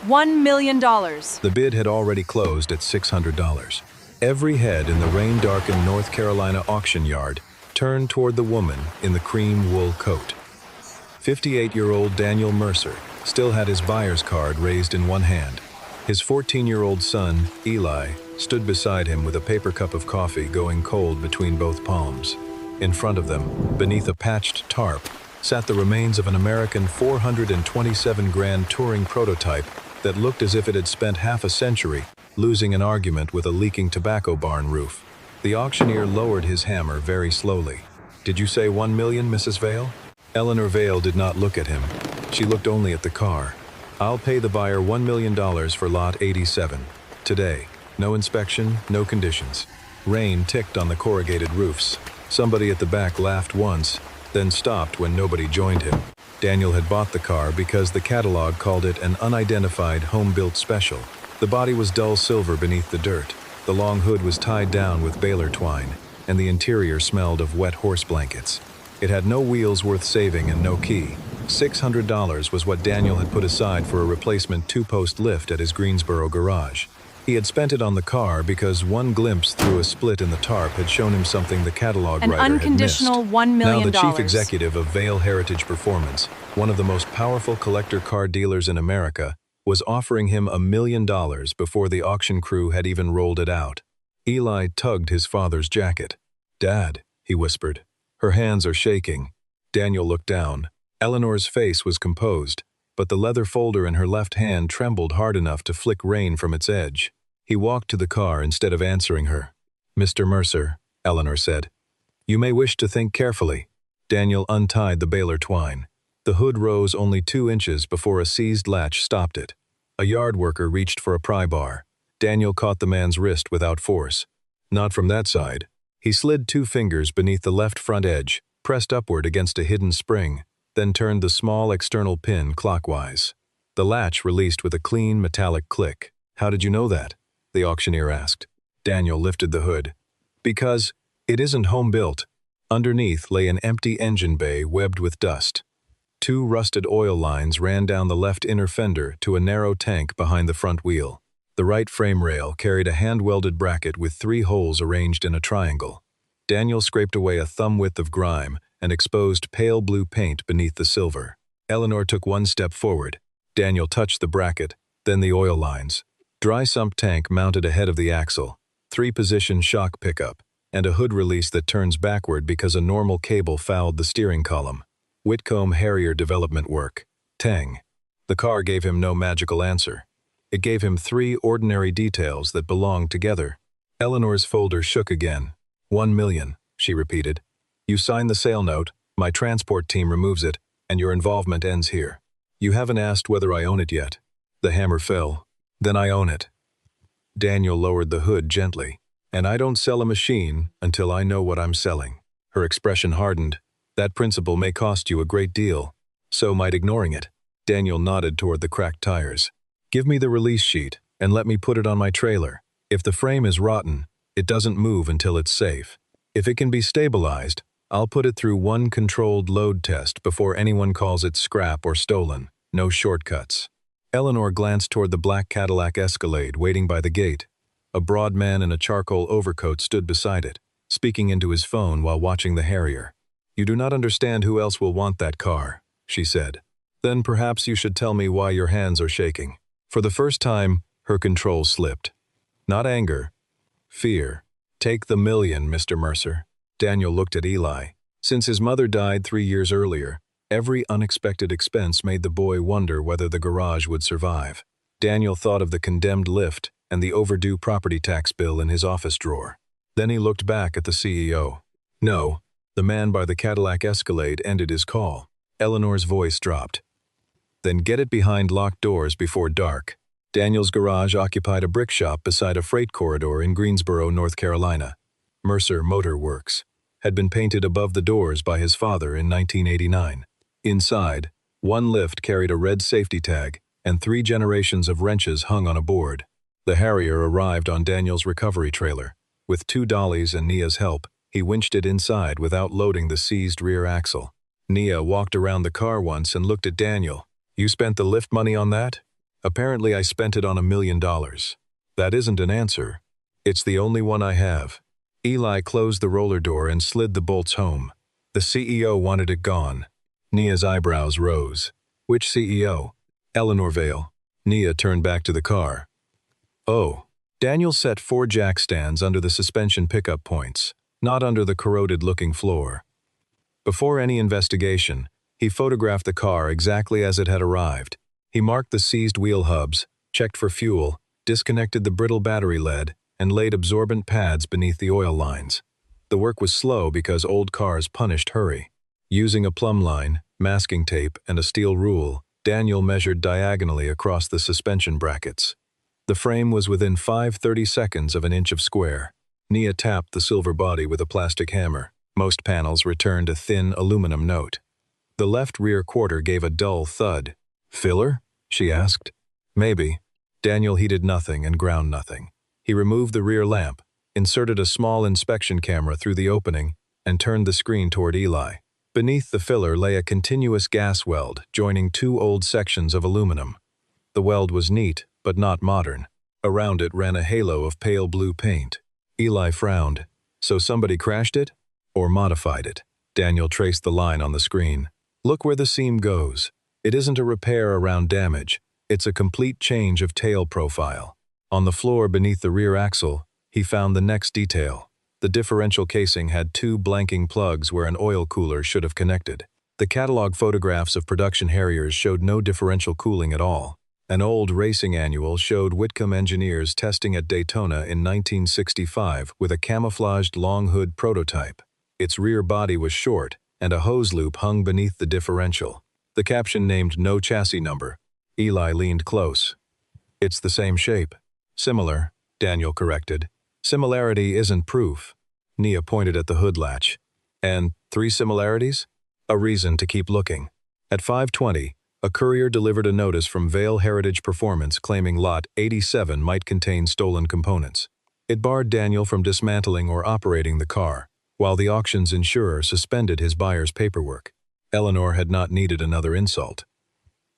$1 million. The bid had already closed at $600. Every head in the rain-darkened North Carolina auction yard turned toward the woman in the cream wool coat. 58-year-old Daniel Mercer still had his buyer's card raised in one hand. His 14-year-old son, Eli, stood beside him with a paper cup of coffee going cold between both palms. In front of them, beneath a patched tarp, sat the remains of an American 427 Grand touring prototype that looked as if it had spent half a century losing an argument with a leaking tobacco barn roof. The auctioneer lowered his hammer very slowly. "Did you say 1 million, Mrs. Vale?" Eleanor Vale did not look at him. She looked only at the car. "I'll pay the buyer $1 million for lot 87. Today. No inspection, no conditions." Rain ticked on the corrugated roofs. Somebody at the back laughed once, then stopped when nobody joined him. Daniel had bought the car because the catalog called it an unidentified home-built special. The body was dull silver beneath the dirt. The long hood was tied down with baler twine, and the interior smelled of wet horse blankets. It had no wheels worth saving and no key. $600 was what Daniel had put aside for a replacement two-post lift at his Greensboro garage. He had spent it on the car because one glimpse through a split in the tarp had shown him something the catalog writer had missed. An unconditional $1 million. Now the chief executive of Vale Heritage Performance, one of the most powerful collector car dealers in America, was offering him $1 million before the auction crew had even rolled it out. Eli tugged his father's jacket. "Dad," he whispered. "Her hands are shaking." Daniel looked down. Eleanor's face was composed, but the leather folder in her left hand trembled hard enough to flick rain from its edge. He walked to the car instead of answering her. "Mr. Mercer," Eleanor said, "you may wish to think carefully." Daniel untied the baler twine. The hood rose only 2 inches before a seized latch stopped it. A yard worker reached for a pry bar. Daniel caught the man's wrist without force. "Not from that side." He slid 2 fingers beneath the left front edge, pressed upward against a hidden spring, then turned the small external pin clockwise. The latch released with a clean metallic click. "How did you know that?" the auctioneer asked. Daniel lifted the hood. "Because it isn't home-built." Underneath lay an empty engine bay webbed with dust. 2 rusted oil lines ran down the left inner fender to a narrow tank behind the front wheel. The right frame rail carried a hand-welded bracket with 3 holes arranged in a triangle. Daniel scraped away a thumb-width of grime and exposed pale blue paint beneath the silver. Eleanor took 1 step forward. Daniel touched the bracket, then the oil lines. Dry-sump tank mounted ahead of the axle, 3-position shock pickup, and a hood release that turns backward because a normal cable fouled the steering column. Whitcomb Harrier development work. Tang. The car gave him no magical answer. It gave him 3 ordinary details that belonged together. Eleanor's folder shook again. $1 million, she repeated. "You sign the sale note, my transport team removes it, and your involvement ends here. You haven't asked whether I own it yet." The hammer fell. "Then I own it." Daniel lowered the hood gently. "And I don't sell a machine until I know what I'm selling." Her expression hardened. "That principle may cost you a great deal. So might ignoring it." Daniel nodded toward the cracked tires. "Give me the release sheet, and let me put it on my trailer. If the frame is rotten, it doesn't move until it's safe. If it can be stabilized, I'll put it through one controlled load test before anyone calls it scrap or stolen. No shortcuts." Eleanor glanced toward the black Cadillac Escalade waiting by the gate. A broad man in a charcoal overcoat stood beside it, speaking into his phone while watching the Harrier. "You do not understand who else will want that car," she said. "Then perhaps you should tell me why your hands are shaking." For the first time, her control slipped. Not anger. Fear. "Take the $1 million, Mr. Mercer." Daniel looked at Eli. Since his mother died 3 years earlier, every unexpected expense made the boy wonder whether the garage would survive. Daniel thought of the condemned lift and the overdue property tax bill in his office drawer. Then he looked back at the CEO. "No." The man by the Cadillac Escalade ended his call. Eleanor's voice dropped. "Then get it behind locked doors before dark." Daniel's garage occupied a brick shop beside a freight corridor in Greensboro, North Carolina. Mercer Motor Works had been painted above the doors by his father in 1989. Inside, one lift carried a red safety tag, and 3 generations of wrenches hung on a board. The Harrier arrived on Daniel's recovery trailer. With 2 dollies and Nia's help, he winched it inside without loading the seized rear axle. Nia walked around the car once and looked at Daniel. "You spent the lift money on that?" Apparently I spent it on $1 million. That isn't an answer. It's the only one I have. Eli closed the roller door and slid the bolts home. The CEO wanted it gone. Nia's eyebrows rose. Which CEO? Eleanor Vale. Nia turned back to the car. Oh. Daniel set 4 jack stands under the suspension pickup points, not under the corroded-looking floor. Before any investigation, he photographed the car exactly as it had arrived. He marked the seized wheel hubs, checked for fuel, disconnected the brittle battery lead, and laid absorbent pads beneath the oil lines. The work was slow because old cars punished hurry. Using a plumb line, masking tape, and a steel rule, Daniel measured diagonally across the suspension brackets. The frame was within 5/32 of an inch of square. Nia tapped the silver body with a plastic hammer. Most panels returned a thin aluminum note. The left rear quarter gave a dull thud. "Filler?" she asked. "Maybe." Daniel heated nothing and ground nothing. He removed the rear lamp, inserted a small inspection camera through the opening, and turned the screen toward Eli. Beneath the filler lay a continuous gas weld joining 2 old sections of aluminum. The weld was neat, but not modern. Around it ran a halo of pale blue paint. Eli frowned. So somebody crashed it? Or modified it? Daniel traced the line on the screen. Look where the seam goes. It isn't a repair around damage. It's a complete change of tail profile. On the floor beneath the rear axle, he found the next detail. The differential casing had 2 blanking plugs where an oil cooler should have connected. The catalog photographs of production Harriers showed no differential cooling at all. An old racing annual showed Whitcomb engineers testing at Daytona in 1965 with a camouflaged long hood prototype. Its rear body was short, and a hose loop hung beneath the differential. The caption named no chassis number. Eli leaned close. It's the same shape. Similar, Daniel corrected. Similarity isn't proof. Nia pointed at the hood latch. And 3 similarities? A reason to keep looking. At 5:20, a courier delivered a notice from Vale Heritage Performance claiming Lot 87 might contain stolen components. It barred Daniel from dismantling or operating the car, while the auction's insurer suspended his buyer's paperwork. Eleanor had not needed another insult.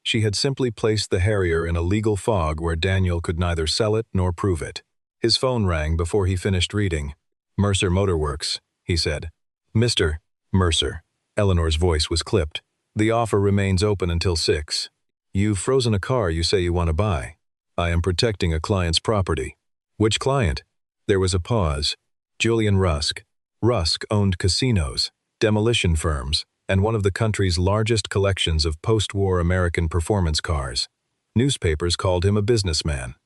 She had simply placed the Harrier in a legal fog where Daniel could neither sell it nor prove it. His phone rang before he finished reading. "Mercer Motorworks," he said. "Mr. Mercer." Eleanor's voice was clipped. "The offer remains open until 6. You've frozen a car you say you want to buy. I am protecting a client's property." "Which client?" There was a pause. Julian Rusk. Rusk owned casinos, demolition firms, and one of the country's largest collections of post-war American performance cars. Newspapers called him a businessman.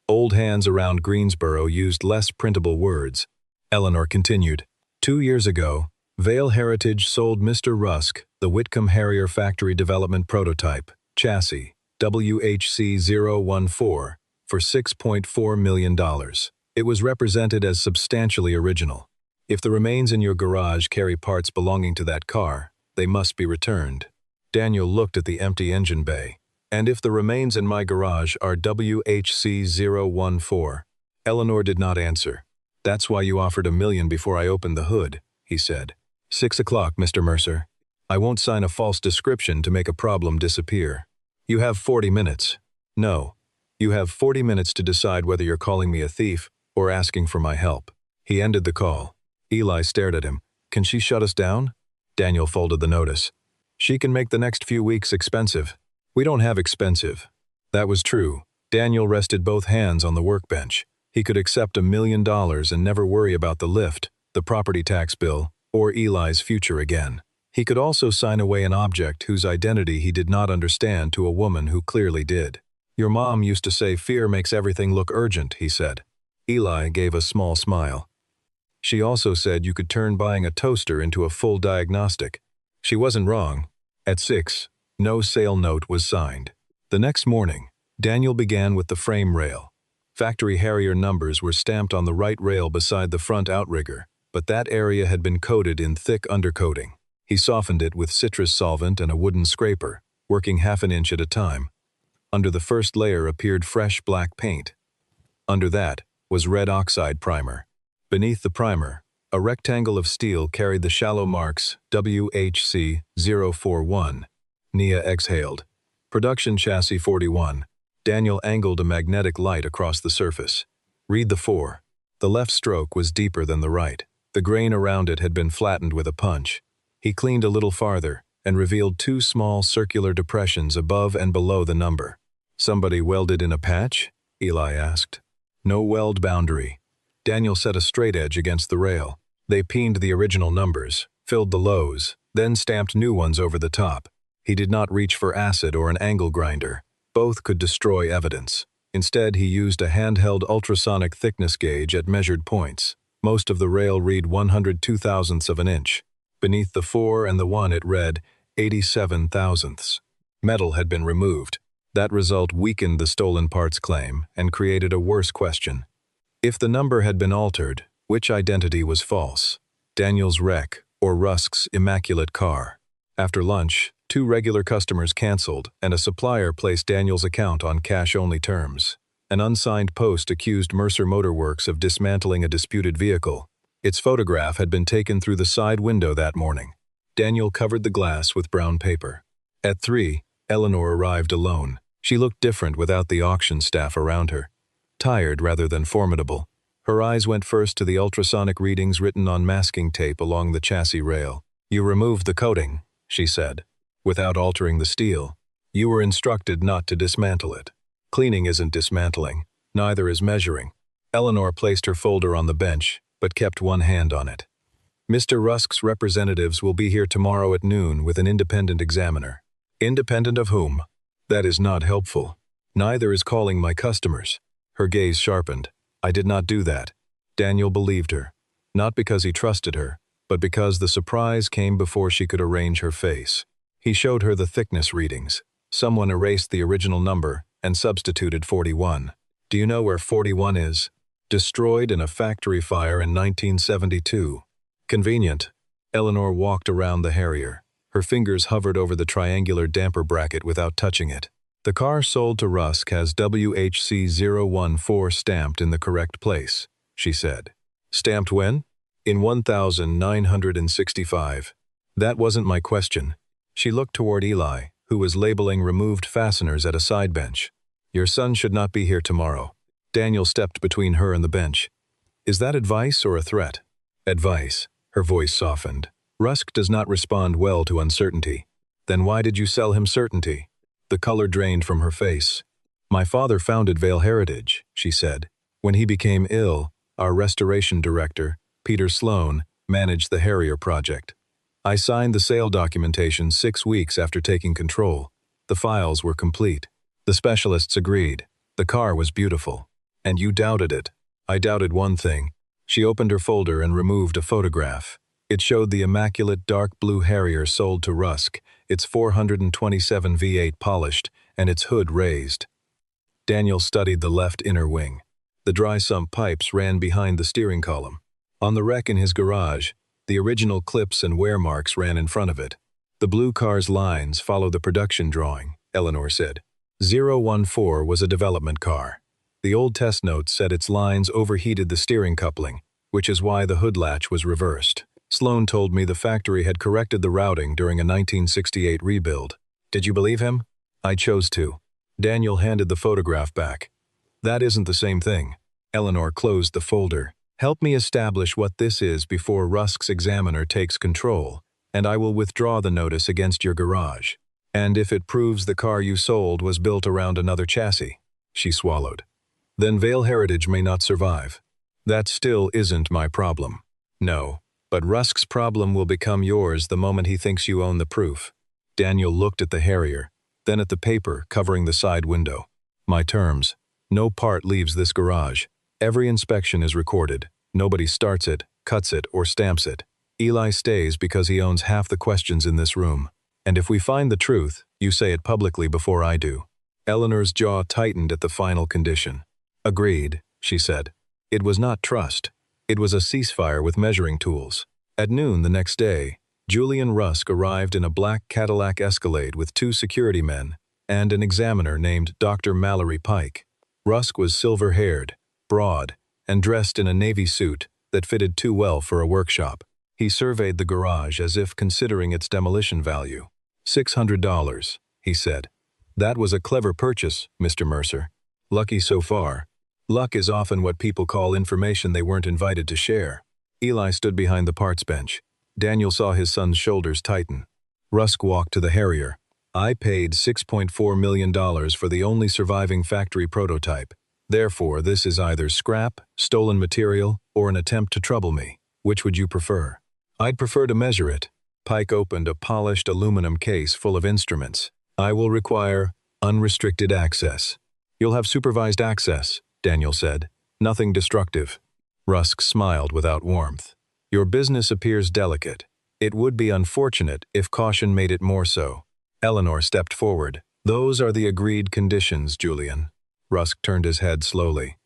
Old hands around Greensboro used less printable words. Eleanor continued. 2 years ago, Vale Heritage sold Mr. Rusk the Whitcomb Harrier factory development prototype, chassis, WHC014, for $6.4 million. It was represented as substantially original. If the remains in your garage carry parts belonging to that car, they must be returned. Daniel looked at the empty engine bay. And if the remains in my garage are WHC014? Eleanor did not answer. That's why you offered $1 million before I opened the hood, he said. 6 o'clock, Mr. Mercer. I won't sign a false description to make a problem disappear. You have 40 minutes. No. You have 40 minutes to decide whether you're calling me a thief or asking for my help. He ended the call. Eli stared at him. Can she shut us down? Daniel folded the notice. She can make the next few weeks expensive. We don't have expensive. That was true. Daniel rested both hands on the workbench. He could accept $1 million and never worry about the lift, the property tax bill, or Eli's future again. He could also sign away an object whose identity he did not understand to a woman who clearly did. Your mom used to say fear makes everything look urgent, he said. Eli gave a small smile. She also said you could turn buying a toaster into a full diagnostic. She wasn't wrong. At 6, no sale note was signed. The next morning, Daniel began with the frame rail. Factory Harrier numbers were stamped on the right rail beside the front outrigger, but that area had been coated in thick undercoating. He softened it with citrus solvent and a wooden scraper, working half an inch at a time. Under the first layer appeared fresh black paint. Under that was red oxide primer. Beneath the primer, a rectangle of steel carried the shallow marks WHC041. Nia exhaled. Production chassis 41. Daniel angled a magnetic light across the surface. Read the 4. The left stroke was deeper than the right. The grain around it had been flattened with a punch. He cleaned a little farther and revealed 2 small circular depressions above and below the number. Somebody welded in a patch? Eli asked. No weld boundary. Daniel set a straight edge against the rail. They peened the original numbers, filled the lows, then stamped new ones over the top. He did not reach for acid or an angle grinder. Both could destroy evidence. Instead, he used a handheld ultrasonic thickness gauge at measured points. Most of the rail read 102 thousandths of an inch. Beneath the 4 and the 1 it read 87 thousandths. Metal had been removed. That result weakened the stolen parts claim and created a worse question. If the number had been altered, which identity was false? Daniel's wreck or Rusk's immaculate car? After lunch, 2 regular customers canceled and a supplier placed Daniel's account on cash-only terms. An unsigned post accused Mercer Motor Works of dismantling a disputed vehicle. Its photograph had been taken through the side window that morning. Daniel covered the glass with brown paper. At 3, Eleanor arrived alone. She looked different without the auction staff around her. Tired rather than formidable. Her eyes went first to the ultrasonic readings written on masking tape along the chassis rail. You removed the coating, she said, without altering the steel. You were instructed not to dismantle it. Cleaning isn't dismantling, neither is measuring. Eleanor placed her folder on the bench, but kept one hand on it. Mr. Rusk's representatives will be here tomorrow at noon with an independent examiner. Independent of whom? That is not helpful. Neither is calling my customers. Her gaze sharpened. I did not do that. Daniel believed her. Not because he trusted her, but because the surprise came before she could arrange her face. He showed her the thickness readings. Someone erased the original number and substituted 41. Do you know where 41 is? Destroyed in a factory fire in 1972. Convenient. Eleanor walked around the Harrier. Her fingers hovered over the triangular damper bracket without touching it. The car sold to Rusk has WHC014 stamped in the correct place, she said. Stamped when? In 1965. That wasn't my question. She looked toward Eli, who was labeling removed fasteners at a side bench. Your son should not be here tomorrow. Daniel stepped between her and the bench. Is that advice or a threat? Advice. Her voice softened. Rusk does not respond well to uncertainty. Then why did you sell him certainty? The color drained from her face. My father founded Vale Heritage, she said. When he became ill, our restoration director, Peter Sloan, managed the Harrier project. I signed the sale documentation 6 weeks after taking control. The files were complete. The specialists agreed. The car was beautiful. And you doubted it. I doubted one thing. She opened her folder and removed a photograph. It showed the immaculate dark blue Harrier sold to Rusk, its 427 V8 polished, and its hood raised. Daniel studied the left inner wing. The dry-sump pipes ran behind the steering column. On the wreck in his garage, the original clips and wear marks ran in front of it. The blue car's lines follow the production drawing, Eleanor said. 014 was a development car. The old test notes said its lines overheated the steering coupling, which is why the hood latch was reversed. Sloan told me the factory had corrected the routing during a 1968 rebuild. Did you believe him? I chose to. Daniel handed the photograph back. That isn't the same thing. Eleanor closed the folder. Help me establish what this is before Rusk's examiner takes control, and I will withdraw the notice against your garage. And if it proves the car you sold was built around another chassis, she swallowed. Then Vale Heritage may not survive. That still isn't my problem. No, but Rusk's problem will become yours the moment he thinks you own the proof. Daniel looked at the Harrier, then at the paper covering the side window. My terms. No part leaves this garage. Every inspection is recorded. Nobody starts it, cuts it, or stamps it. Eli stays because he owns half the questions in this room. And if we find the truth, you say it publicly before I do. Eleanor's jaw tightened at the final condition. Agreed, she said. It was not trust. It was a ceasefire with measuring tools. At noon the next day, Julian Rusk arrived in a black Cadillac Escalade with 2 security men and an examiner named Dr. Mallory Pike. Rusk was silver-haired, broad, and dressed in a navy suit that fitted too well for a workshop. He surveyed the garage as if considering its demolition value. $600, he said. That was a clever purchase, Mr. Mercer. Lucky so far. Luck is often what people call information they weren't invited to share. Eli stood behind the parts bench. Daniel saw his son's shoulders tighten. Rusk walked to the Harrier. I paid $6.4 million for the only surviving factory prototype. Therefore, this is either scrap, stolen material, or an attempt to trouble me. Which would you prefer? I'd prefer to measure it. Pike opened a polished aluminum case full of instruments. I will require unrestricted access. You'll have supervised access, Daniel said. Nothing destructive. Rusk smiled without warmth. Your business appears delicate. It would be unfortunate if caution made it more so. Eleanor stepped forward. Those are the agreed conditions, Julian. Rusk turned his head slowly.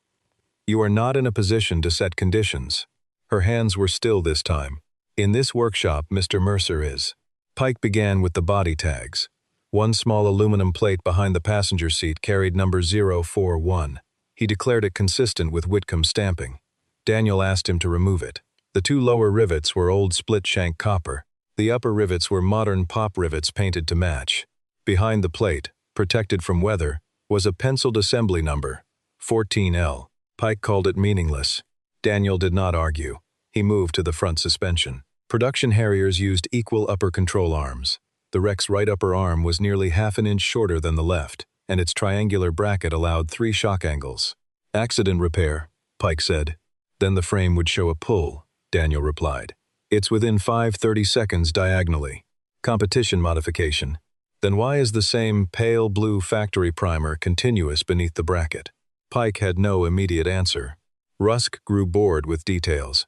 You are not in a position to set conditions. Her hands were still this time. In this workshop, Mr. Mercer is. Pike began with the body tags. One small aluminum plate behind the passenger seat carried number 041. He declared it consistent with Whitcomb's stamping. Daniel asked him to remove it. The two lower rivets were old split-shank copper. The upper rivets were modern pop rivets painted to match. Behind the plate, protected from weather, was a penciled assembly number, 14L. Pike called it meaningless. Daniel did not argue. He moved to the front suspension. Production Harriers used equal upper control arms. The wreck's right upper arm was nearly half an inch shorter than the left, and its triangular bracket allowed 3 shock angles. Accident repair, Pike said. Then the frame would show a pull, Daniel replied. It's within 5/30 seconds diagonally. Competition modification. Then why is the same pale blue factory primer continuous beneath the bracket? Pike had no immediate answer. Rusk grew bored with details.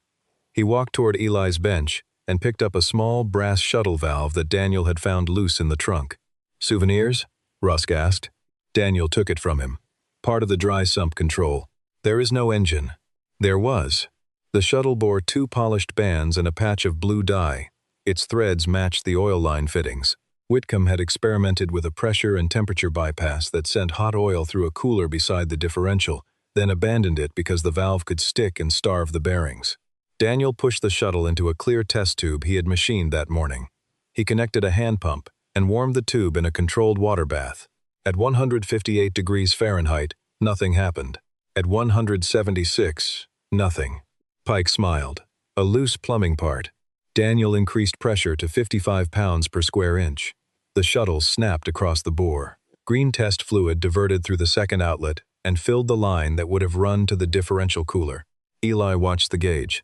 He walked toward Eli's bench and picked up a small brass shuttle valve that Daniel had found loose in the trunk. Souvenirs? Rusk asked. Daniel took it from him. Part of the dry-sump control. There is no engine. There was. The shuttle bore 2 polished bands and a patch of blue dye. Its threads matched the oil line fittings. Whitcomb had experimented with a pressure and temperature bypass that sent hot oil through a cooler beside the differential, then abandoned it because the valve could stick and starve the bearings. Daniel pushed the shuttle into a clear test tube he had machined that morning. He connected a hand pump and warmed the tube in a controlled water bath. At 158 degrees Fahrenheit, nothing happened. At 176, nothing. Pike smiled. A loose plumbing part. Daniel increased pressure to 55 pounds per square inch. The shuttle snapped across the bore. Green test fluid diverted through the second outlet and filled the line that would have run to the differential cooler. Eli watched the gauge.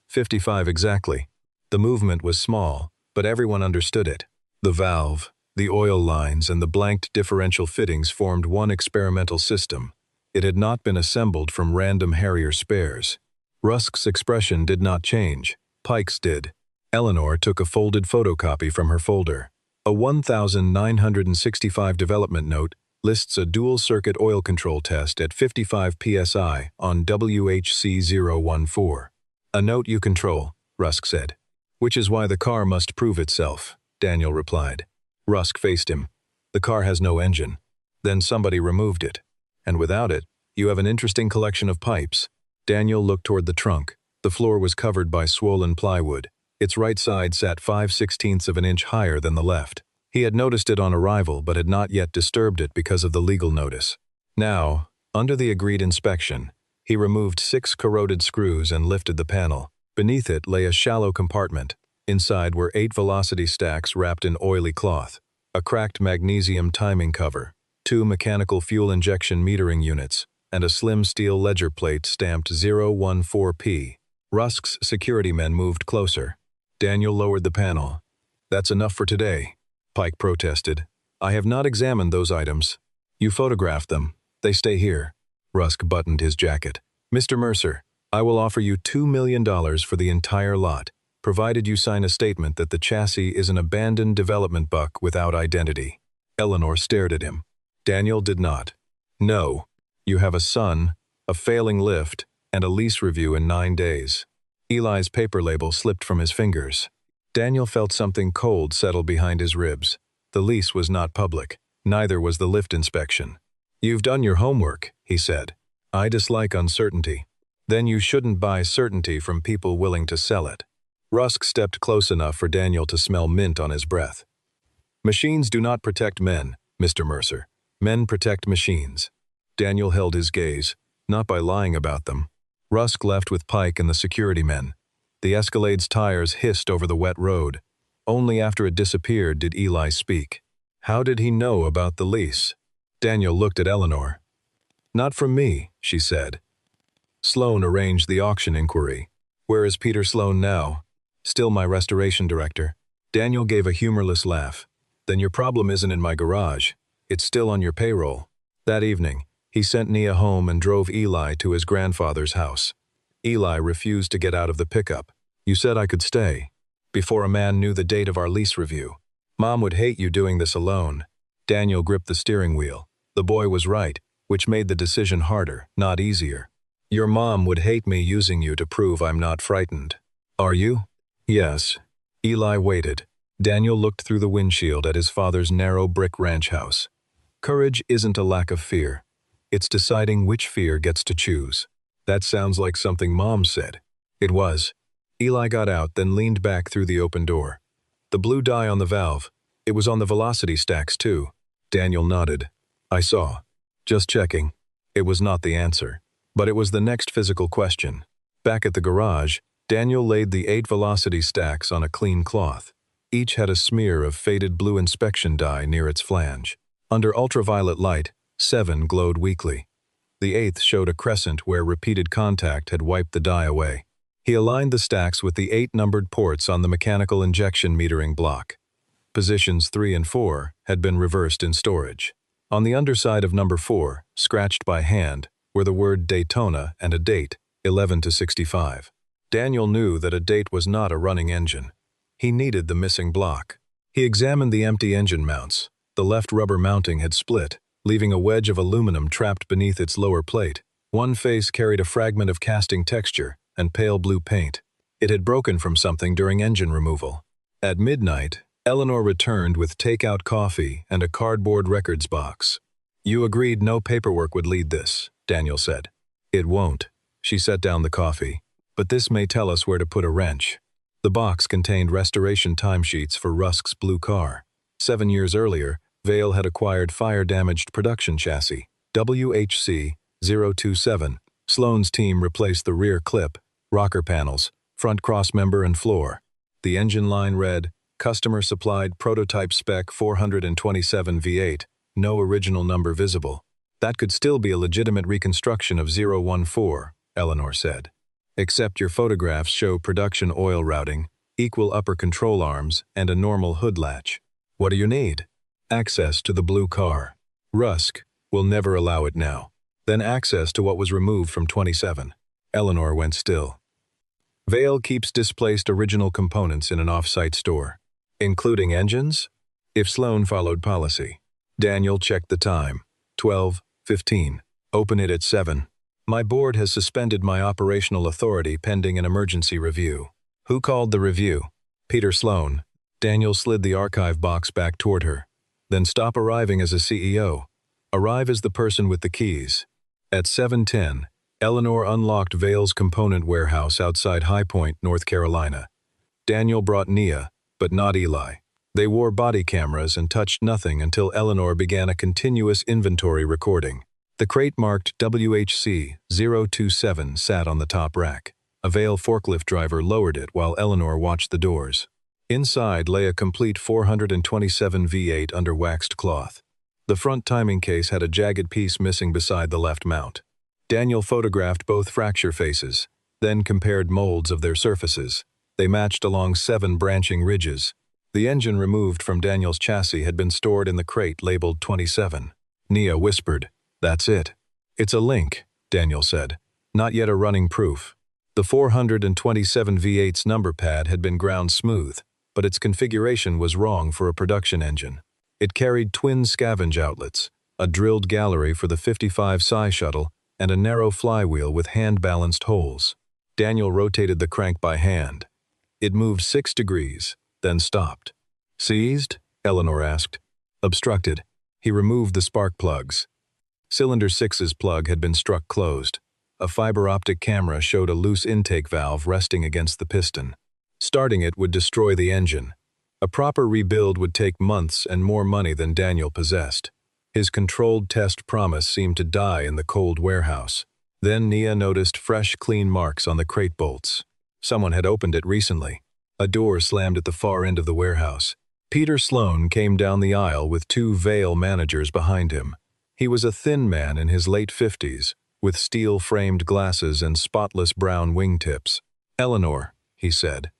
55 exactly. The movement was small, but everyone understood it. The valve, the oil lines, and the blanked differential fittings formed one experimental system. It had not been assembled from random Harrier spares. Rusk's expression did not change. Pike's did. Eleanor took a folded photocopy from her folder. A 1965 development note lists a dual-circuit oil control test at 55 psi on WHC014. A note you control, Rusk said. Which is why the car must prove itself, Daniel replied. Rusk faced him. The car has no engine. Then somebody removed it. And without it, you have an interesting collection of pipes. Daniel looked toward the trunk. The floor was covered by swollen plywood. Its right side sat 5/16 of an inch higher than the left. He had noticed it on arrival but had not yet disturbed it because of the legal notice. Now, under the agreed inspection, he removed 6 corroded screws and lifted the panel. Beneath it lay a shallow compartment. Inside were 8 velocity stacks wrapped in oily cloth, a cracked magnesium timing cover, 2 mechanical fuel injection metering units, and a slim steel ledger plate stamped 014P. Rusk's security men moved closer. Daniel lowered the panel. That's enough for today, Pike protested. I have not examined those items. You photographed them. They stay here. Rusk buttoned his jacket. Mr. Mercer, I will offer you $2 million for the entire lot, provided you sign a statement that the chassis is an abandoned development buck without identity. Eleanor stared at him. Daniel did not. No. You have a son, a failing lift, and a lease review in 9 days. Eli's paper label slipped from his fingers. Daniel felt something cold settle behind his ribs. The lease was not public. Neither was the lift inspection. You've done your homework, he said. I dislike uncertainty. Then you shouldn't buy certainty from people willing to sell it. Rusk stepped close enough for Daniel to smell mint on his breath. Machines do not protect men, Mr. Mercer. Men protect machines. Daniel held his gaze, not by lying about them. Rusk left with Pike and the security men. The Escalade's tires hissed over the wet road. Only after it disappeared did Eli speak. How did he know about the lease? Daniel looked at Eleanor. Not from me, she said. Sloan arranged the auction inquiry. Where is Peter Sloan now? Still my restoration director. Daniel gave a humorless laugh. Then your problem isn't in my garage. It's still on your payroll. That evening, he sent Nia home and drove Eli to his grandfather's house. Eli refused to get out of the pickup. You said I could stay. Before a man knew the date of our lease review. Mom would hate you doing this alone. Daniel gripped the steering wheel. The boy was right, which made the decision harder, not easier. Your mom would hate me using you to prove I'm not frightened. Are you? Yes. Eli waited. Daniel looked through the windshield at his father's narrow brick ranch house. Courage isn't a lack of fear. It's deciding which fear gets to choose. That sounds like something Mom said. It was. Eli got out, then leaned back through the open door. The blue dye on the valve. It was on the velocity stacks, too. Daniel nodded. I saw. Just checking. It was not the answer. But it was the next physical question. Back at the garage, Daniel laid the 8 velocity stacks on a clean cloth. Each had a smear of faded blue inspection dye near its flange. Under ultraviolet light, 7 glowed weakly. The 8th showed a crescent where repeated contact had wiped the dye away. He aligned the stacks with the 8 numbered ports on the mechanical injection metering block. Positions 3 and 4 had been reversed in storage. On the underside of number 4, scratched by hand, were the word Daytona and a date, 11/65. Daniel knew that a date was not a running engine. He needed the missing block. He examined the empty engine mounts. The left rubber mounting had split, leaving a wedge of aluminum trapped beneath its lower plate. One face carried a fragment of casting texture and pale blue paint. It had broken from something during engine removal. At midnight, Eleanor returned with takeout coffee and a cardboard records box. You agreed no paperwork would lead this, Daniel said. It won't. She set down the coffee. But this may tell us where to put a wrench. The box contained restoration timesheets for Rusk's blue car. 7 years earlier, Vale had acquired fire-damaged production chassis, WHC-027. Sloan's team replaced the rear clip, rocker panels, front crossmember and floor. The engine line read, customer-supplied prototype spec 427 V8, no original number visible. That could still be a legitimate reconstruction of 014, Eleanor said. Except your photographs show production oil routing, equal upper control arms, and a normal hood latch. What do you need? Access to the blue car. Rusk will never allow it now. Then access to what was removed from 27. Eleanor went still. Vale keeps displaced original components in an off-site store. Including engines? If Sloan followed policy. Daniel checked the time. 12:15. Open it at 7. My board has suspended my operational authority pending an emergency review. Who called the review? Peter Sloan. Daniel slid the archive box back toward her. Then stop arriving as a CEO. Arrive as the person with the keys. At 7:10, Eleanor unlocked Vale's component warehouse outside High Point, North Carolina. Daniel brought Nia, but not Eli. They wore body cameras and touched nothing until Eleanor began a continuous inventory recording. The crate marked WHC-027 sat on the top rack. A Vale forklift driver lowered it while Eleanor watched the doors. Inside lay a complete 427 V8 under waxed cloth. The front timing case had a jagged piece missing beside the left mount. Daniel photographed both fracture faces, then compared molds of their surfaces. They matched along 7 branching ridges. The engine removed from Daniel's chassis had been stored in the crate labeled 27. Nia whispered, "That's it." "It's a link," Daniel said. "Not yet a running proof." The 427 V8's number pad had been ground smooth, but its configuration was wrong for a production engine. It carried twin scavenge outlets, a drilled gallery for the 55 Psi shuttle, and a narrow flywheel with hand-balanced holes. Daniel rotated the crank by hand. It moved 6 degrees, then stopped. "Seized?" Eleanor asked. "Obstructed." He removed the spark plugs. Cylinder 6's plug had been struck closed. A fiber optic camera showed a loose intake valve resting against the piston. Starting it would destroy the engine. A proper rebuild would take months and more money than Daniel possessed. His controlled test promise seemed to die in the cold warehouse. Then Nia noticed fresh, clean marks on the crate bolts. Someone had opened it recently. A door slammed at the far end of the warehouse. Peter Sloan came down the aisle with two Vail managers behind him. He was a thin man in his late 50s, with steel-framed glasses and spotless brown wingtips. "Eleanor," he said,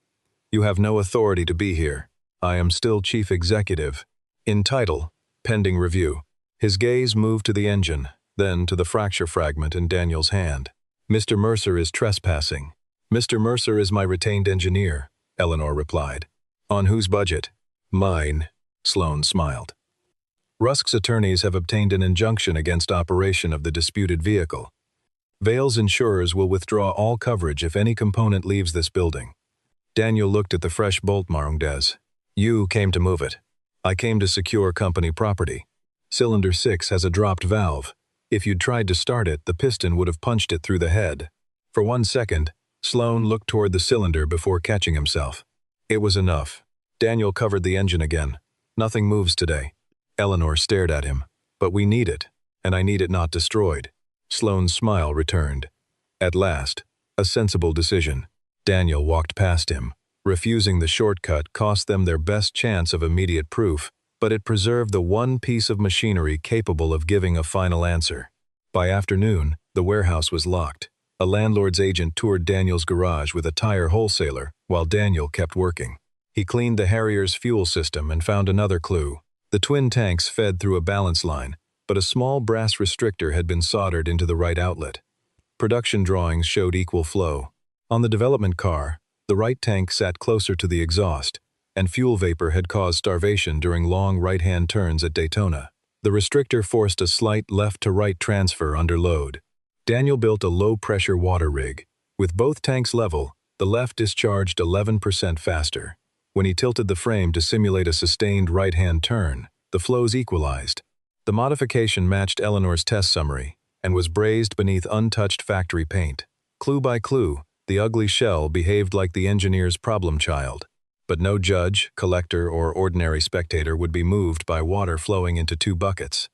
"you have no authority to be here. I am still chief executive. In title, pending review." His gaze moved to the engine, then to the fracture fragment in Daniel's hand. "Mr. Mercer is trespassing." "Mr. Mercer is my retained engineer," Eleanor replied. "On whose budget?" "Mine," Sloan smiled. "Rusk's attorneys have obtained an injunction against operation of the disputed vehicle. Vail's insurers will withdraw all coverage if any component leaves this building." Daniel looked at the fresh bolt marungdes. "You came to move it. I came to secure company property. Cylinder 6 has a dropped valve. If you'd tried to start it, the piston would have punched it through the head." For 1 second, Sloan looked toward the cylinder before catching himself. It was enough. Daniel covered the engine again. "Nothing moves today." Eleanor stared at him. "But we need it, and I need it not destroyed." Sloan's smile returned. At last, a sensible decision. Daniel walked past him. Refusing the shortcut cost them their best chance of immediate proof, but it preserved the one piece of machinery capable of giving a final answer. By afternoon, the warehouse was locked. A landlord's agent toured Daniel's garage with a tire wholesaler, while Daniel kept working. He cleaned the Harriers' fuel system and found another clue. The twin tanks fed through a balance line, but a small brass restrictor had been soldered into the right outlet. Production drawings showed equal flow. On the development car, the right tank sat closer to the exhaust, and fuel vapor had caused starvation during long right-hand turns at Daytona. The restrictor forced a slight left-to-right transfer under load. Daniel built a low-pressure water rig. With both tanks level, the left discharged 11% faster. When he tilted the frame to simulate a sustained right-hand turn, the flows equalized. The modification matched Eleanor's test summary and was brazed beneath untouched factory paint. Clue by clue, the ugly shell behaved like the engineer's problem child. But no judge, collector, or ordinary spectator would be moved by water flowing into 2 buckets.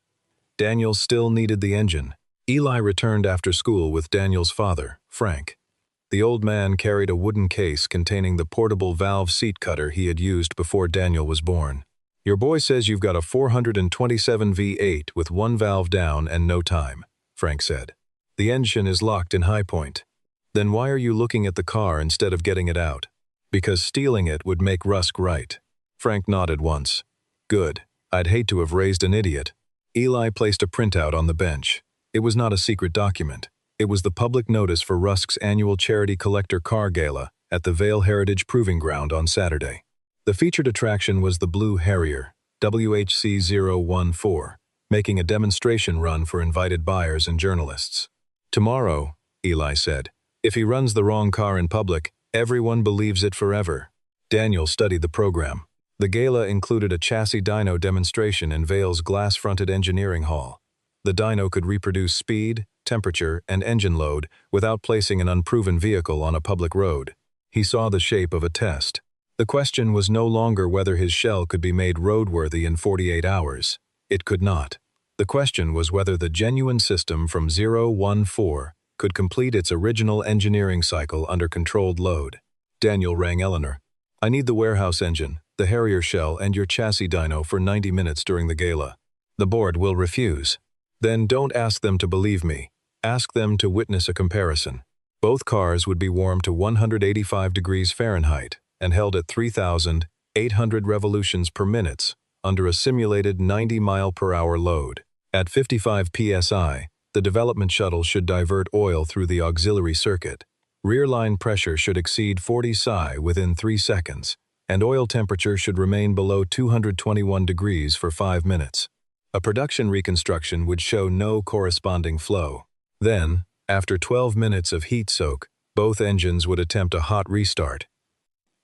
Daniel still needed the engine. Eli returned after school with Daniel's father, Frank. The old man carried a wooden case containing the portable valve seat cutter he had used before Daniel was born. "Your boy says you've got a 427 V8 with 1 valve down and no time," Frank said. "The engine is locked in high point." "Then why are you looking at the car instead of getting it out?" "Because stealing it would make Rusk right." Frank nodded once. "Good. I'd hate to have raised an idiot." Eli placed a printout on the bench. It was not a secret document. It was the public notice for Rusk's annual charity collector car gala at the Vail Heritage Proving Ground on Saturday. The featured attraction was the blue Harrier, WHC-014, making a demonstration run for invited buyers and journalists. "Tomorrow," Eli said, "if he runs the wrong car in public, everyone believes it forever." Daniel studied the program. The gala included a chassis dyno demonstration in Vail's glass-fronted engineering hall. The dyno could reproduce speed, temperature, and engine load without placing an unproven vehicle on a public road. He saw the shape of a test. The question was no longer whether his shell could be made roadworthy in 48 hours. It could not. The question was whether the genuine system from 014 could complete its original engineering cycle under controlled load. Daniel rang Eleanor. "I need the warehouse engine, the Harrier shell, and your chassis dyno for 90 minutes during the gala. The board will refuse." "Then don't ask them to believe me. Ask them to witness a comparison." Both cars would be warmed to 185 degrees Fahrenheit and held at 3,800 revolutions per minute under a simulated 90-mile-per-hour load. At 55 psi, the development shuttle should divert oil through the auxiliary circuit. Rear line pressure should exceed 40 psi within 3 seconds, and oil temperature should remain below 221 degrees for 5 minutes. A production reconstruction would show no corresponding flow. Then, after 12 minutes of heat soak, both engines would attempt a hot restart.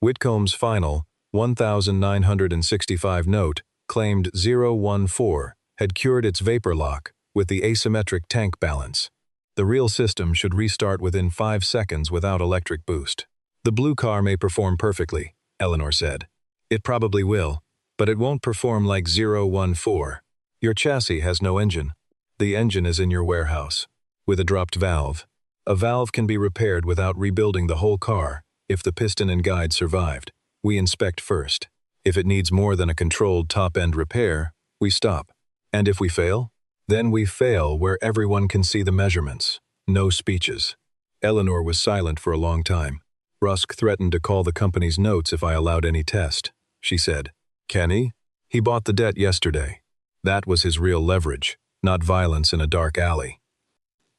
Whitcomb's final, 1965 note, claimed 014 had cured its vapor lock with the asymmetric tank balance. The real system should restart within 5 seconds without electric boost. "The blue car may perform perfectly," Eleanor said. "It probably will, but it won't perform like 014. Your chassis has no engine. The engine is in your warehouse, with a dropped valve. A valve can be repaired without rebuilding the whole car if the piston and guide survived. We inspect first. If it needs more than a controlled top-end repair, we stop. And if we fail? Then we fail where everyone can see the measurements. No speeches. Eleanor was silent for a long time. Rusk threatened to call the company's notes if I allowed any test. She said, "Can he? He bought the debt yesterday." That was his real leverage, not violence in a dark alley.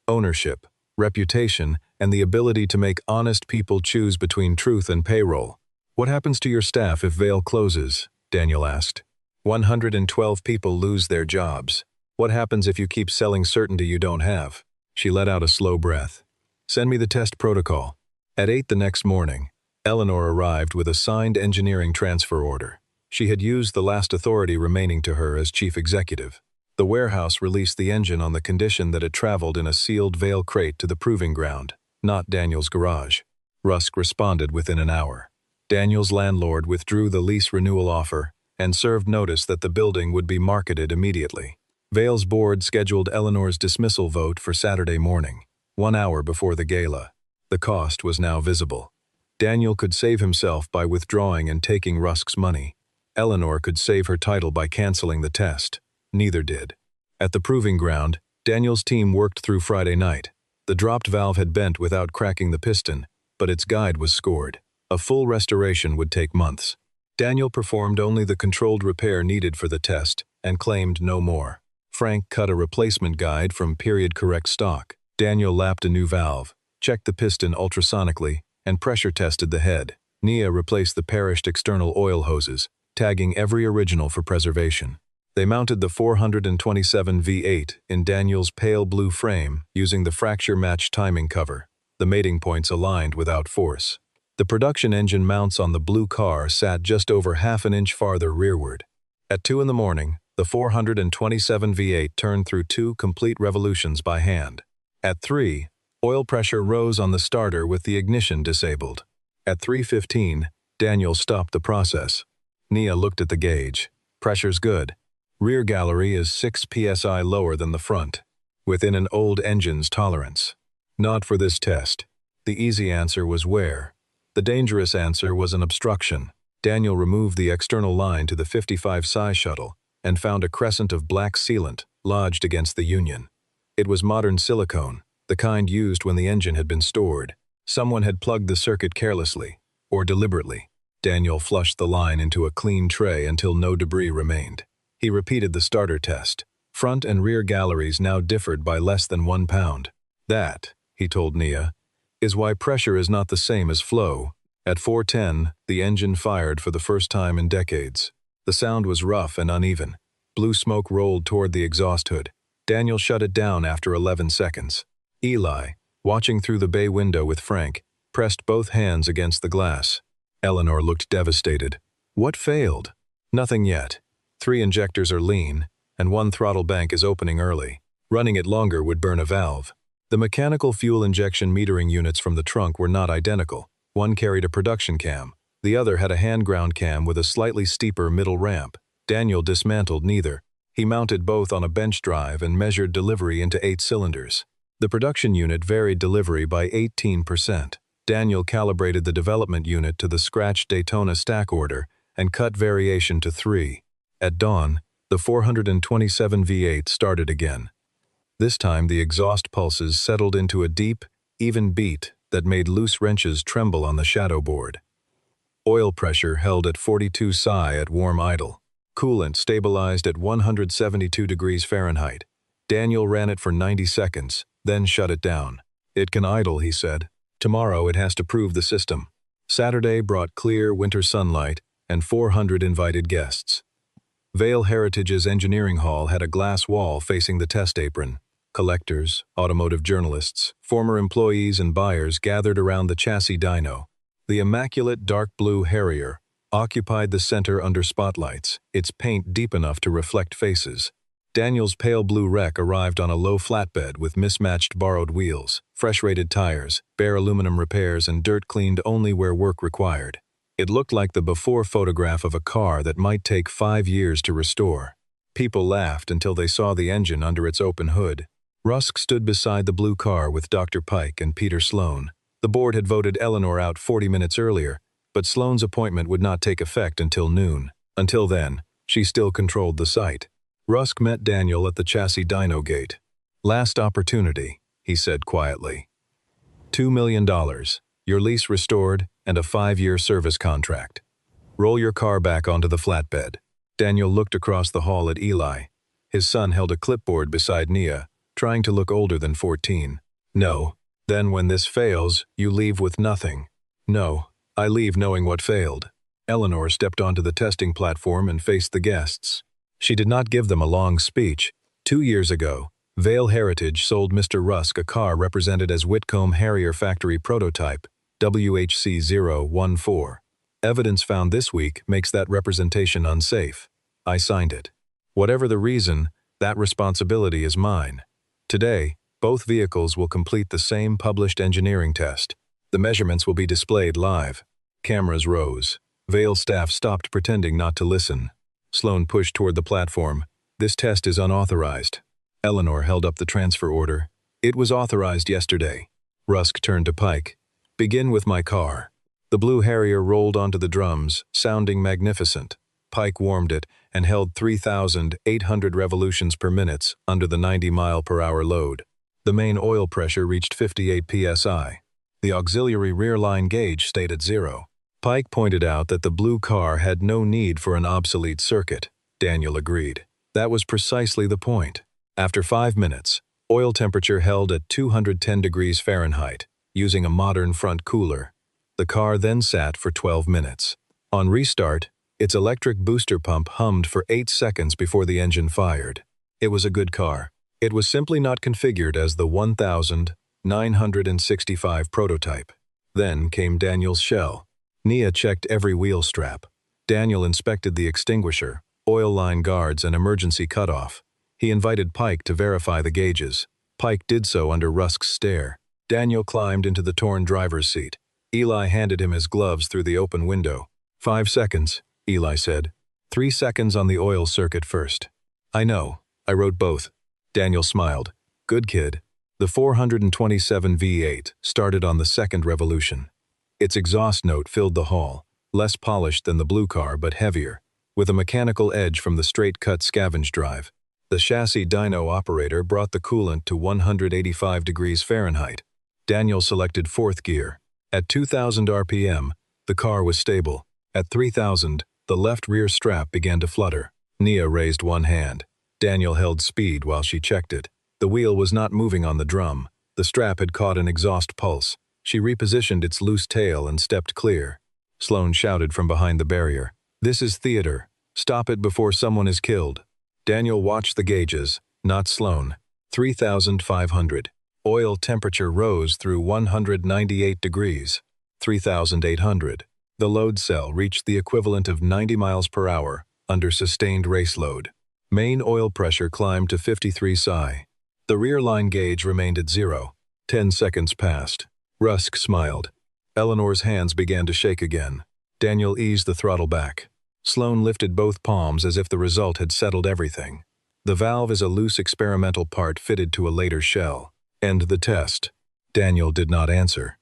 Ownership, reputation, and the ability to make honest people choose between truth and payroll. "What happens to your staff if Vail closes?" Daniel asked. 112 people lose their jobs. "What happens if you keep selling certainty you don't have?" She let out a slow breath. "Send me the test protocol." At 8 the next morning, Eleanor arrived with a signed engineering transfer order. She had used the last authority remaining to her as chief executive. The warehouse released the engine on the condition that it traveled in a sealed Vail crate to the proving ground, not Daniel's garage. Rusk responded within an hour. Daniel's landlord withdrew the lease renewal offer and served notice that the building would be marketed immediately. Vail's board scheduled Eleanor's dismissal vote for Saturday morning, 1 hour before the gala. The cost was now visible. Daniel could save himself by withdrawing and taking Rusk's money. Eleanor could save her title by canceling the test. Neither did. At the proving ground, Daniel's team worked through Friday night. The dropped valve had bent without cracking the piston, but its guide was scored. A full restoration would take months. Daniel performed only the controlled repair needed for the test and claimed no more. Frank cut a replacement guide from period-correct stock. Daniel lapped a new valve, checked the piston ultrasonically, and pressure tested the head. Nia replaced the perished external oil hoses, tagging every original for preservation. They mounted the 427 V8 in Daniel's pale blue frame using the fracture-match timing cover, the mating points aligned without force. The production engine mounts on the blue car sat just over half an inch farther rearward. At 2 in the morning, the 427 V8 turned through 2 complete revolutions by hand. At 3, oil pressure rose on the starter with the ignition disabled. At 3:15, Daniel stopped the process. Nia looked at the gauge. Pressure's good. Rear gallery is 6 psi lower than the front, within an old engine's tolerance. Not for this test. The easy answer was wear. The dangerous answer was an obstruction. Daniel removed the external line to the 55 psi shuttle and found a crescent of black sealant lodged against the union. It was modern silicone, the kind used when the engine had been stored. Someone had plugged the circuit carelessly, or deliberately. Daniel flushed the line into a clean tray until no debris remained. He repeated the starter test. Front and rear galleries now differed by less than 1 pound. That, he told Nia, is why pressure is not the same as flow. At 4:10, the engine fired for the first time in decades. The sound was rough and uneven. Blue smoke rolled toward the exhaust hood. Daniel shut it down after 11 seconds. Eli, watching through the bay window with Frank, pressed both hands against the glass. Eleanor looked devastated. What failed? Nothing yet. 3 injectors are lean, and 1 throttle bank is opening early. Running it longer would burn a valve. The mechanical fuel injection metering units from the trunk were not identical. One carried a production cam. The other had a hand-ground cam with a slightly steeper middle ramp. Daniel dismantled neither. He mounted both on a bench drive and measured delivery into 8 cylinders. The production unit varied delivery by 18%. Daniel calibrated the development unit to the scratched Daytona stack order and cut variation to 3. At dawn, the 427 V8 started again. This time the exhaust pulses settled into a deep, even beat that made loose wrenches tremble on the shadow board. Oil pressure held at 42 psi at warm idle. Coolant stabilized at 172 degrees Fahrenheit. Daniel ran it for 90 seconds, then shut it down. It can idle, he said. Tomorrow it has to prove the system. Saturday brought clear winter sunlight and 400 invited guests. Vail Heritage's engineering hall had a glass wall facing the test apron. Collectors, automotive journalists, former employees and buyers gathered around the chassis dyno. The immaculate dark blue Harrier occupied the center under spotlights, its paint deep enough to reflect faces. Daniel's pale blue wreck arrived on a low flatbed with mismatched borrowed wheels, fresh-rated tires, bare aluminum repairs, and dirt cleaned only where work required. It looked like the before photograph of a car that might take 5 years to restore. People laughed until they saw the engine under its open hood. Rusk stood beside the blue car with Dr. Pike and Peter Sloan. The board had voted Eleanor out 40 minutes earlier, but Sloan's appointment would not take effect until noon. Until then, she still controlled the site. Rusk met Daniel at the chassis dyno gate. "Last opportunity," he said quietly. $2 million, your lease restored, and a 5-year service contract. Roll your car back onto the flatbed. Daniel looked across the hall at Eli. His son held a clipboard beside Nia, trying to look older than 14. "No. Then when this fails, you leave with nothing." "No, I leave knowing what failed." Eleanor stepped onto the testing platform and faced the guests. She did not give them a long speech. 2 years ago, Vale Heritage sold Mr. Rusk a car represented as Whitcomb Harrier factory prototype, WHC014. Evidence found this week makes that representation unsafe. I signed it. Whatever the reason, that responsibility is mine. Today, both vehicles will complete the same published engineering test. The measurements will be displayed live. Cameras rose. Vale staff stopped pretending not to listen. Sloan pushed toward the platform. "This test is unauthorized." Eleanor held up the transfer order. "It was authorized yesterday." Rusk turned to Pike. "Begin with my car." The blue Harrier rolled onto the drums, sounding magnificent. Pike warmed it and held 3,800 revolutions per minute under the 90-mile-per-hour load. The main oil pressure reached 58 psi. The auxiliary rear line gauge stayed at 0. Pike pointed out that the blue car had no need for an obsolete circuit. Daniel agreed. That was precisely the point. After 5 minutes, oil temperature held at 210 degrees Fahrenheit, using a modern front cooler. The car then sat for 12 minutes. On restart, its electric booster pump hummed for 8 seconds before the engine fired. It was a good car. It was simply not configured as the 1965 prototype. Then came Daniel's shell. Nia checked every wheel strap. Daniel inspected the extinguisher, oil line guards, and emergency cutoff. He invited Pike to verify the gauges. Pike did so under Rusk's stare. Daniel climbed into the torn driver's seat. Eli handed him his gloves through the open window. 5 seconds, Eli said. 3 seconds on the oil circuit first. I know. I wrote both. Daniel smiled. Good kid. The 427 V8 started on the second revolution. Its exhaust note filled the hall, less polished than the blue car but heavier, with a mechanical edge from the straight-cut scavenge drive. The chassis dyno operator brought the coolant to 185 degrees Fahrenheit. Daniel selected 4th gear. At 2,000 RPM, the car was stable. At 3,000, the left rear strap began to flutter. Nia raised one hand. Daniel held speed while she checked it. The wheel was not moving on the drum. The strap had caught an exhaust pulse. She repositioned its loose tail and stepped clear. Sloan shouted from behind the barrier. This is theater. Stop it before someone is killed. Daniel watched the gauges, not Sloan. 3,500. Oil temperature rose through 198 degrees. 3,800. The load cell reached the equivalent of 90 miles per hour under sustained race load. Main oil pressure climbed to 53 psi. The rear line gauge remained at 0. 10 seconds passed. Rusk smiled. Eleanor's hands began to shake again. Daniel eased the throttle back. Sloan lifted both palms as if the result had settled everything. The valve is a loose experimental part fitted to a later shell. End the test. Daniel did not answer.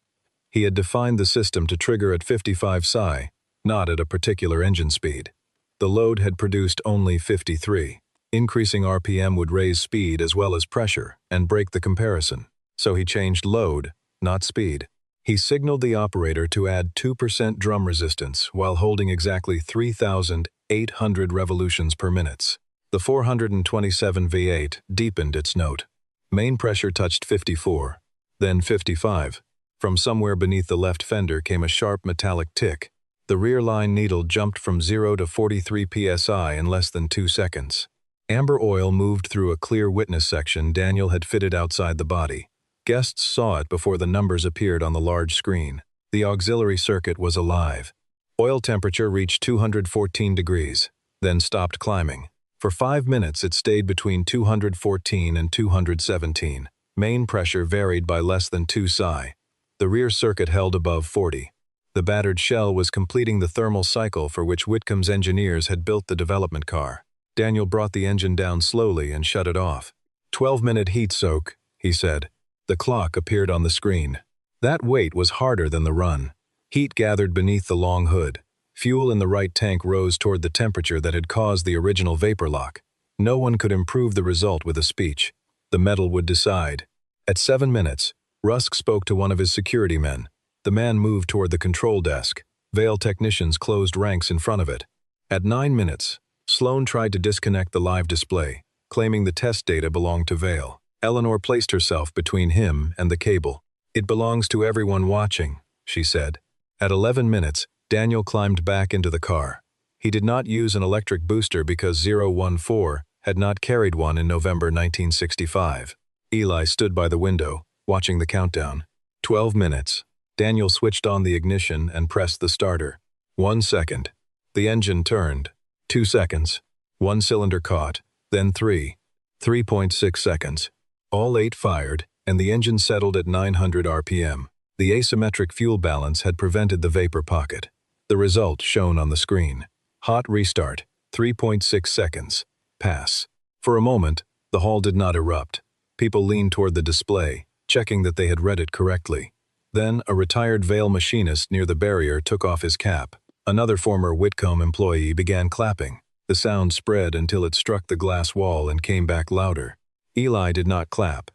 He had defined the system to trigger at 55 psi, not at a particular engine speed. The load had produced only 53. Increasing RPM would raise speed as well as pressure and break the comparison. So he changed load, not speed. He signaled the operator to add 2% drum resistance while holding exactly 3,800 revolutions per minute. The 427 V8 deepened its note. Main pressure touched 54, then 55. From somewhere beneath the left fender came a sharp metallic tick. The rear line needle jumped from 0 to 43 psi in less than 2 seconds. Amber oil moved through a clear witness section Daniel had fitted outside the body. Guests saw it before the numbers appeared on the large screen. The auxiliary circuit was alive. Oil temperature reached 214 degrees, then stopped climbing. For 5 minutes it stayed between 214 and 217. Main pressure varied by less than 2 psi. The rear circuit held above 40. The battered shell was completing the thermal cycle for which Whitcomb's engineers had built the development car. Daniel brought the engine down slowly and shut it off. 12-minute heat soak, he said. The clock appeared on the screen. That wait was harder than the run. Heat gathered beneath the long hood. Fuel in the right tank rose toward the temperature that had caused the original vapor lock. No one could improve the result with a speech. The metal would decide. At 7 minutes, Rusk spoke to one of his security men. The man moved toward the control desk. Vale technicians closed ranks in front of it. At 9 minutes, Sloan tried to disconnect the live display, claiming the test data belonged to Vale. Eleanor placed herself between him and the cable. "It belongs to everyone watching," she said. At 11 minutes, Daniel climbed back into the car. He did not use an electric booster because 014 had not carried one in November 1965. Eli stood by the window, watching the countdown. 12 minutes. Daniel switched on the ignition and pressed the starter. 1 second. The engine turned. 2 seconds. One cylinder caught, then 3. 3.6 seconds. All 8 fired, and the engine settled at 900 RPM. The asymmetric fuel balance had prevented the vapor pocket. The result shown on the screen. Hot restart, 3.6 seconds. Pass. For a moment, the hall did not erupt. People leaned toward the display, checking that they had read it correctly. Then, a retired Vale machinist near the barrier took off his cap. Another former Whitcomb employee began clapping. The sound spread until it struck the glass wall and came back louder. Eli did not clap.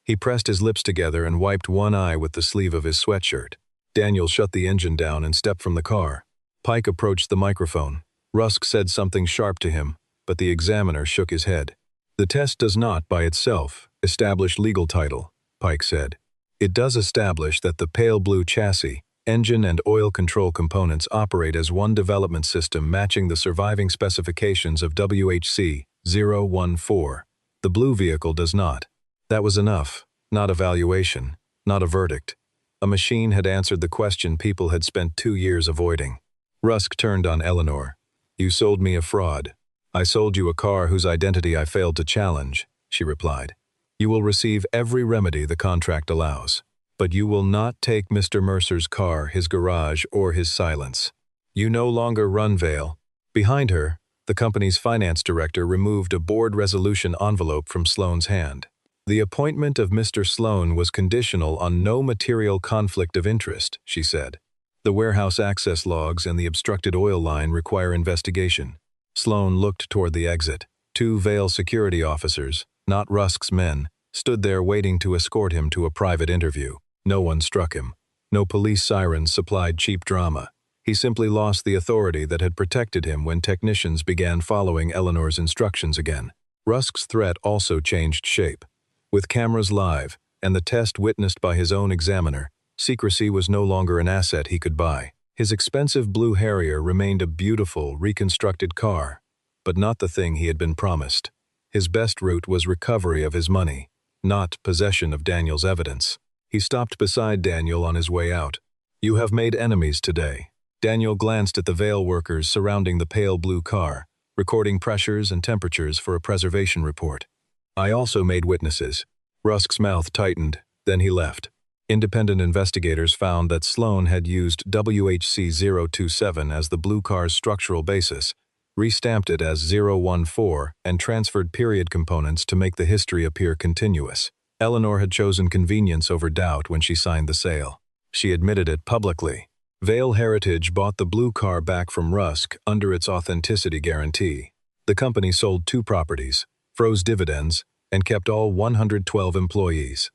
He pressed his lips together and wiped one eye with the sleeve of his sweatshirt. Daniel shut the engine down and stepped from the car. Pike approached the microphone. Rusk said something sharp to him, but the examiner shook his head. "The test does not, by itself, establish legal title," Pike said. "It does establish that the pale blue chassis, engine and oil control components operate as one development system matching the surviving specifications of WHC 014. The blue vehicle does not." That was enough. Not a valuation, not a verdict. A machine had answered the question people had spent 2 years avoiding. Rusk turned on Eleanor. "You sold me a fraud. I sold you a car whose identity I failed to challenge," she replied. "You will receive every remedy the contract allows. But you will not take Mr. Mercer's car, his garage, or his silence. You no longer run Vale." Behind her, the company's finance director removed a board resolution envelope from Sloan's hand. "The appointment of Mr. Sloan was conditional on no material conflict of interest," she said. "The warehouse access logs and the obstructed oil line require investigation." Sloan looked toward the exit. 2 Vale security officers, not Rusk's men, stood there waiting to escort him to a private interview. No one struck him. No police sirens supplied cheap drama. He simply lost the authority that had protected him when technicians began following Eleanor's instructions again. Rusk's threat also changed shape. With cameras live, and the test witnessed by his own examiner, secrecy was no longer an asset he could buy. His expensive blue Harrier remained a beautiful, reconstructed car, but not the thing he had been promised. His best route was recovery of his money, not possession of Daniel's evidence. He stopped beside Daniel on his way out. "You have made enemies today." Daniel glanced at the Vale workers surrounding the pale blue car, recording pressures and temperatures for a preservation report. "I also made witnesses." Rusk's mouth tightened, then he left. Independent investigators found that Sloan had used WHC 027 as the blue car's structural basis, restamped it as 014, and transferred period components to make the history appear continuous. Eleanor had chosen convenience over doubt when she signed the sale. She admitted it publicly. Vale Heritage bought the blue car back from Rusk under its authenticity guarantee. The company sold 2 properties, froze dividends, and kept all 112 employees.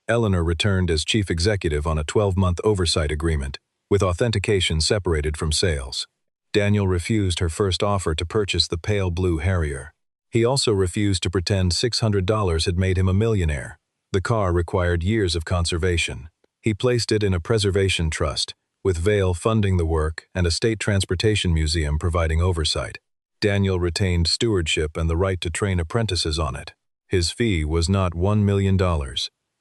Eleanor returned as chief executive on a 12-month oversight agreement, with authentication separated from sales. Daniel refused her first offer to purchase the pale blue Harrier. He also refused to pretend $600 had made him a millionaire. The car required years of conservation. He placed it in a preservation trust, with Vale funding the work and a state transportation museum providing oversight. Daniel retained stewardship and the right to train apprentices on it. His fee was not $1 million.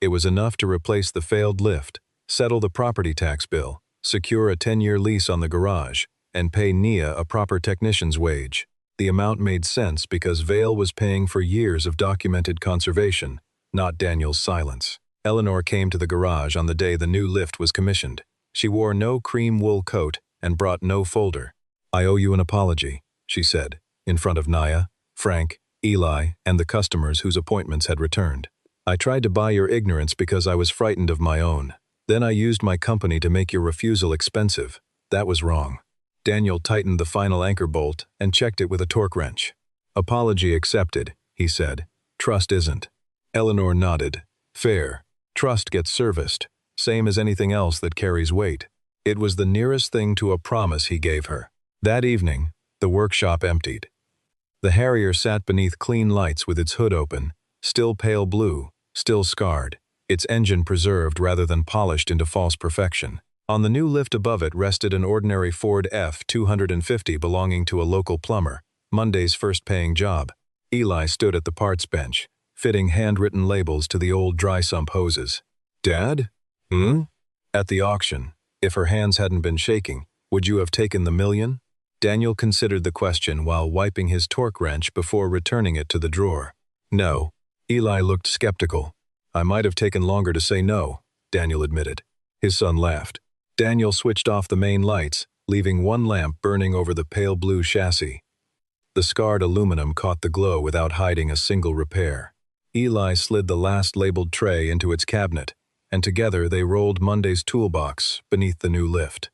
It was enough to replace the failed lift, settle the property tax bill, secure a 10-year lease on the garage, and pay Nia a proper technician's wage. The amount made sense because Vale was paying for years of documented conservation, not Daniel's silence. Eleanor came to the garage on the day the new lift was commissioned. She wore no cream wool coat and brought no folder. "I owe you an apology," she said, in front of Nia. Frank, Eli, and the customers whose appointments had returned. I tried to buy your ignorance because I was frightened of my own. Then I used my company to make your refusal expensive. That was wrong. Daniel tightened the final anchor bolt and checked it with a torque wrench. Apology accepted, he said. Trust isn't. Eleanor nodded. Fair. Trust gets serviced, same as anything else that carries weight. It was the nearest thing to a promise he gave her. That evening, the workshop emptied. The Harrier sat beneath clean lights with its hood open, still pale blue, still scarred, its engine preserved rather than polished into false perfection. On the new lift above it rested an ordinary Ford F-250 belonging to a local plumber, Monday's first paying job. Eli stood at the parts bench, fitting handwritten labels to the old dry-sump hoses. Dad? At the auction, if her hands hadn't been shaking, would you have taken the $1 million? Daniel considered the question while wiping his torque wrench before returning it to the drawer. No. Eli looked skeptical. I might have taken longer to say no, Daniel admitted. His son laughed. Daniel switched off the main lights, leaving one lamp burning over the pale blue chassis. The scarred aluminum caught the glow without hiding a single repair. Eli slid the last labeled tray into its cabinet, and together they rolled Monday's toolbox beneath the new lift.